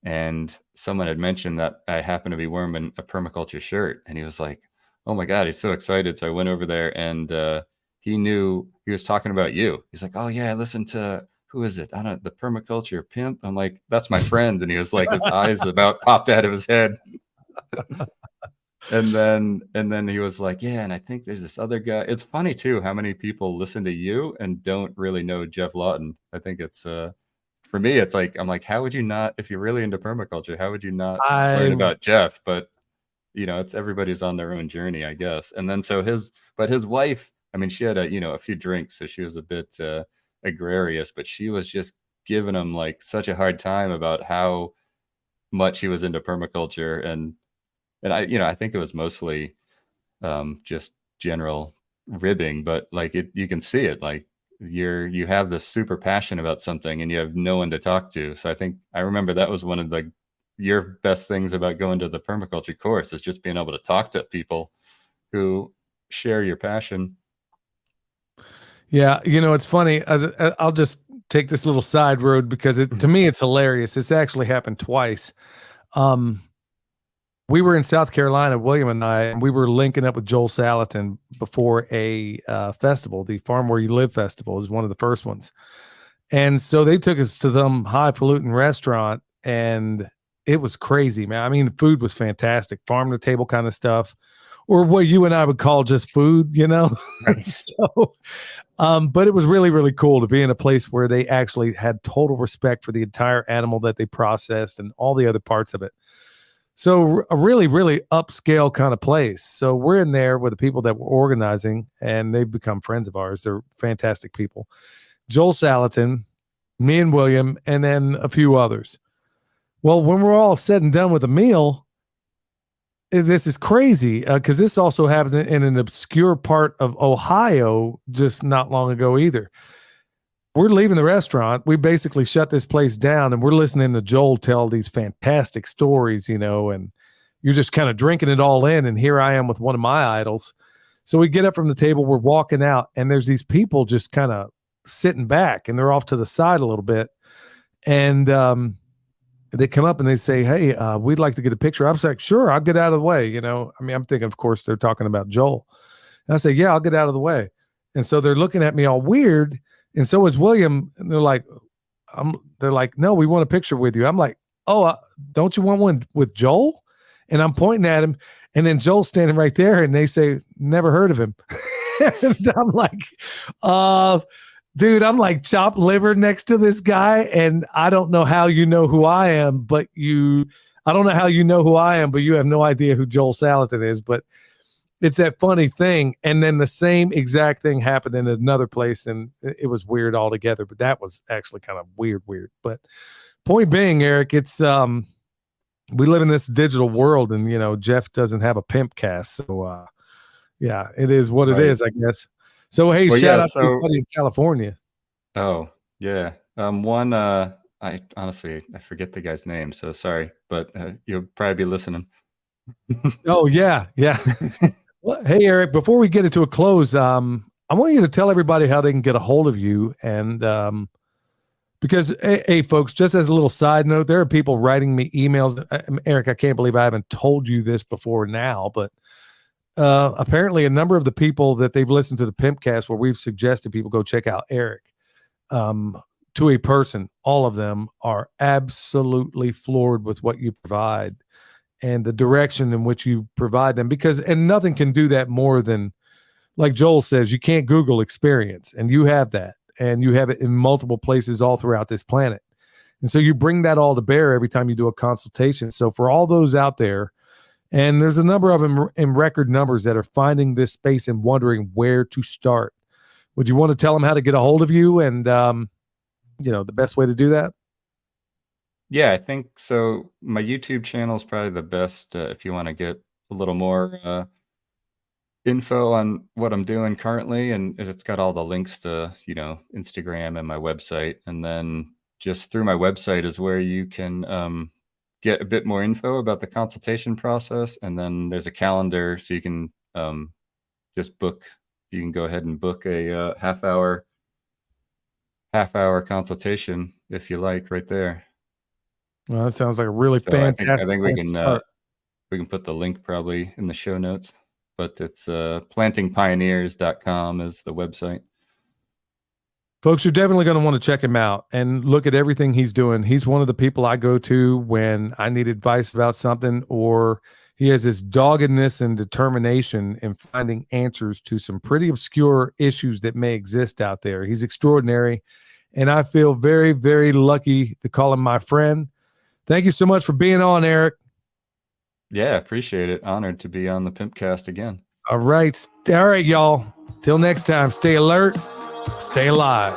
and someone had mentioned that I happened to be wearing a permaculture shirt, and he was like, "Oh my god, he's so excited!" So I went over there, and he knew he was talking about you. He's like, "Oh yeah, I listened to." Who is it? I don't know, the permaculture pimp. I'm like, that's my friend. And he was like, his eyes about popped out of his head. And then he was like, yeah, and I think there's this other guy. It's funny too how many people listen to you and don't really know Jeff Lawton. I think it's for me, it's like I'm like, how would you not, if you're really into permaculture, how would you not learn I about Jeff? But it's everybody's on their own journey, I guess. And then so his wife, I mean, she had a few drinks, so she was a bit agrarious, but she was just giving him like such a hard time about how much he was into permaculture. And I think it was mostly just general ribbing, but like you can see it, like you have this super passion about something and you have no one to talk to. So I remember that was one of your best things about going to the permaculture course, is just being able to talk to people who share your passion. Yeah, it's funny. I'll just take this little side road because to me it's hilarious. It's actually happened twice. Um, we were in South Carolina, William and I, and we were linking up with Joel Salatin before a festival. The Farm Where You Live festival is one of the first ones, and so they took us to some highfalutin restaurant, and it was crazy, man. I mean, the food was fantastic, farm to table kind of stuff, or what you and I would call just food, Right. So, but it was really, really cool to be in a place where they actually had total respect for the entire animal that they processed and all the other parts of it. So a really, really upscale kind of place. So we're in there with the people that were organizing, and they've become friends of ours. They're fantastic people. Joel Salatin, me and William, and then a few others. Well, when we're all said and done with the meal, this is crazy because this also happened in an obscure part of Ohio just not long ago either. We're leaving the restaurant. We basically shut this place down, and we're listening to Joel tell these fantastic stories, and you're just kind of drinking it all in. And here I am with one of my idols. So we get up from the table, we're walking out, and there's these people just kind of sitting back, and they're off to the side a little bit. And they come up and they say, "Hey, we'd like to get a picture." I was like, "Sure, I'll get out of the way." I mean, I'm thinking, of course, they're talking about Joel. And I say, "Yeah, I'll get out of the way." And so they're looking at me all weird. And so is William. And they're like, "No, we want a picture with you." I'm like, "Oh, don't you want one with Joel?" And I'm pointing at him. And then Joel's standing right there, and they say, "Never heard of him." And I'm like, dude, I'm like chopped liver next to this guy, and I don't know how you know who I am, but I don't know how you know who I am, but you have no idea who Joel Salatin is. But it's that funny thing. And then the same exact thing happened in another place, and it was weird altogether. But that was actually kind of weird. But point being, Eric, it's we live in this digital world, and Jeff doesn't have a PIMPcast, so yeah, it is what it is, I guess. So hey, Well, shout yeah, out to everybody in California. Oh, yeah. One, I honestly, I forget the guy's name, so sorry, but you'll probably be listening. Oh yeah, yeah. Well, hey Eric, before we get it to a close, I want you to tell everybody how they can get a hold of you, and because hey folks, just as a little side note, there are people writing me emails. Eric, I can't believe I haven't told you this before now, but apparently a number of the people that they've listened to the PIMPcast where we've suggested people go check out Eric, to a person, all of them are absolutely floored with what you provide and the direction in which you provide them, and nothing can do that more than, like Joel says, you can't Google experience, and you have that, and you have it in multiple places all throughout this planet. And so you bring that all to bear every time you do a consultation. So for all those out there, and there's a number of them in record numbers that are finding this space and wondering where to start, would you want to tell them how to get a hold of you and, the best way to do that? Yeah, I think so. My YouTube channel is probably the best if you want to get a little more info on what I'm doing currently, and it's got all the links to, Instagram and my website. And then just through my website is where you can get a bit more info about the consultation process. And then there's a calendar, so you can just book. You can go ahead and book a half-hour consultation if you like, right there. Well, that sounds like a really So fantastic I think way to start. we can put the link probably in the show notes, but it's plantingpioneers.com is the website. Folks, you're definitely going to want to check him out and look at everything he's doing. He's one of the people I go to when I need advice about something, or he has this doggedness and determination in finding answers to some pretty obscure issues that may exist out there. He's extraordinary, and I feel very, very lucky to call him my friend. Thank you so much for being on, Eric. Yeah, appreciate it. Honored to be on the PIMPcast again. All right, y'all. Till next time, stay alert, stay alive.